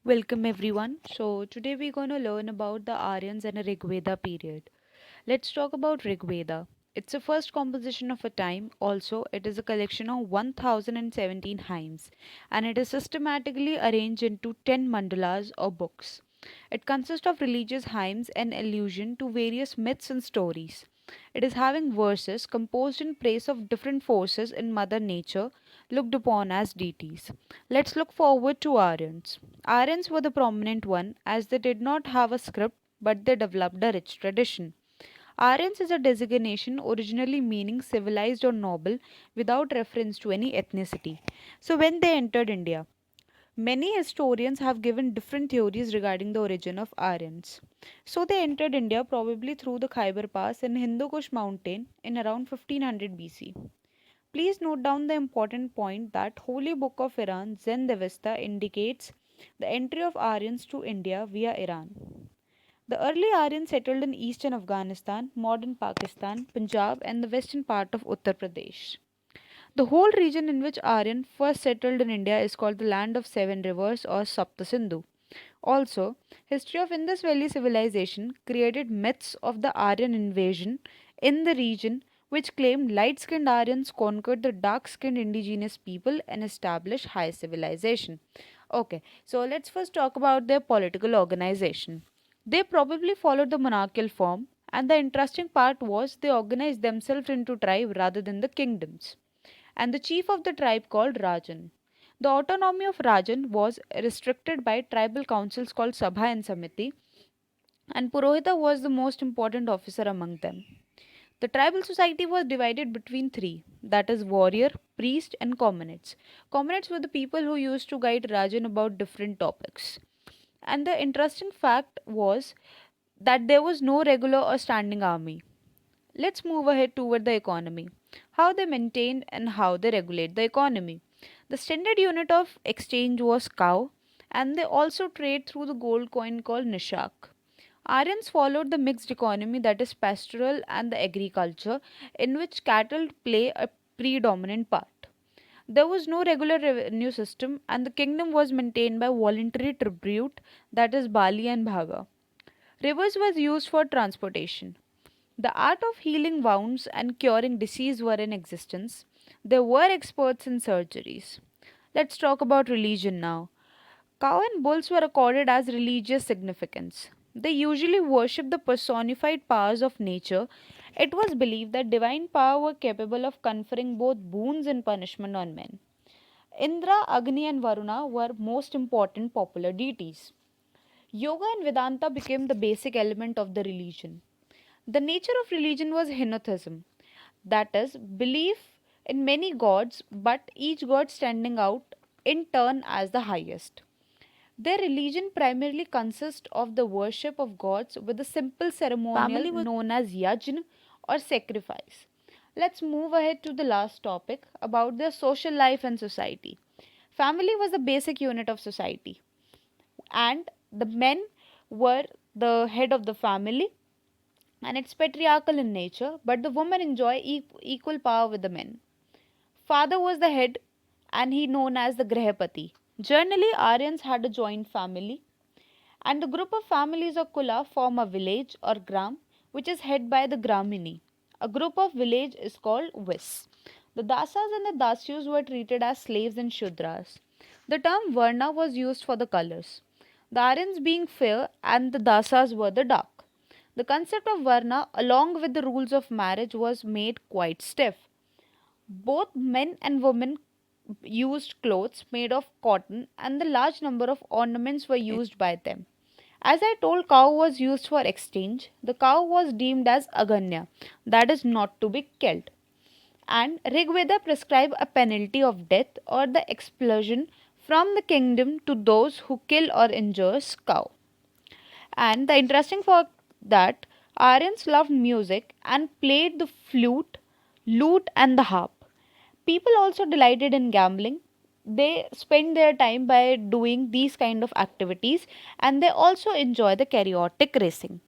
Welcome everyone. So today we're going to learn about the Aryans and Rig Veda period. Let's talk about Rig Veda. It's the first composition of a time. Also, it is a collection of 1017 hymns and it is systematically arranged into 10 mandalas or books. It consists of religious hymns and allusion to various myths and stories. It is having verses composed in praise of different forces in Mother Nature looked upon as deities. Let's look forward to Aryans. Aryans were the prominent one as they did not have a script but they developed a rich tradition. Aryans is a designation originally meaning civilized or noble without reference to any ethnicity. So when they entered India, many historians have given different theories regarding the origin of Aryans. So they entered India probably through the Khyber Pass in Hindu Kush mountain in around 1500 BC. Please note down the important point that Holy Book of Iran, Zend-Avesta, indicates the entry of Aryans to India via Iran. The early Aryans settled in eastern Afghanistan, modern Pakistan, Punjab, and the western part of Uttar Pradesh. The whole region in which Aryan first settled in India is called the Land of Seven Rivers or Sapta Sindhu. Also, history of Indus Valley civilization created myths of the Aryan invasion in the region which claimed light-skinned Aryans conquered the dark-skinned indigenous people and established high civilization. Okay, so let's first talk about their political organization. They probably followed the monarchical form, and the interesting part was they organized themselves into tribes rather than the kingdoms and the chief of the tribe called Rajan. The autonomy of Rajan was restricted by tribal councils called Sabha and Samiti, and Purohita was the most important officer among them. The tribal society was divided between three, that is, warrior, priest, and commonates. Commonates were the people who used to guide Rajan about different topics. And the interesting fact was that there was no regular or standing army. Let's move ahead toward the economy. How they maintain and how they regulate the economy. The standard unit of exchange was cow, and they also trade through the gold coin called nishak. Aryans followed the mixed economy that is pastoral and the agriculture, in which cattle play a predominant part. There was no regular revenue system, and the kingdom was maintained by voluntary tribute, that is Bali and Bhaga. Rivers was used for transportation. The art of healing wounds and curing disease were in existence. There were experts in surgeries. Let's talk about religion now. Cow and bulls were accorded as religious significance. They usually worshipped the personified powers of nature. It was believed that divine power were capable of conferring both boons and punishment on men. Indra, Agni, and Varuna were most important popular deities. Yoga and Vedanta became the basic element of the religion. The nature of religion was henotheism, that is, belief in many gods, but each god standing out in turn as the highest. Their religion primarily consists of the worship of gods with a simple ceremonial Family was known as yajna or sacrifice. Let's move ahead to the last topic about their social life and society. Family was the basic unit of society, and the men were the head of the family and it's patriarchal in nature, but the women enjoy equal power with the men. Father was the head and he known as the Grahapati. Generally, Aryans had a joint family and the group of families of Kula form a village or gram which is head by the Gramini. A group of village is called Vis. The Dasas and the Dasyus were treated as slaves and Shudras. The term Varna was used for the colors. The Aryans being fair and the Dasas were the dark. The concept of Varna, along with the rules of marriage, was made quite stiff. Both men and women used clothes made of cotton, and the large number of ornaments were used by them. As I told, cow was used for exchange. The cow was deemed as aganya, that is not to be killed. And Rigveda prescribe a penalty of death or the expulsion from the kingdom to those who kill or injure cow. And the interesting fact that Aryans loved music and played the flute, lute, and the harp. People also delighted in gambling. They spend their time by doing these kind of activities and they also enjoy the chaotic racing.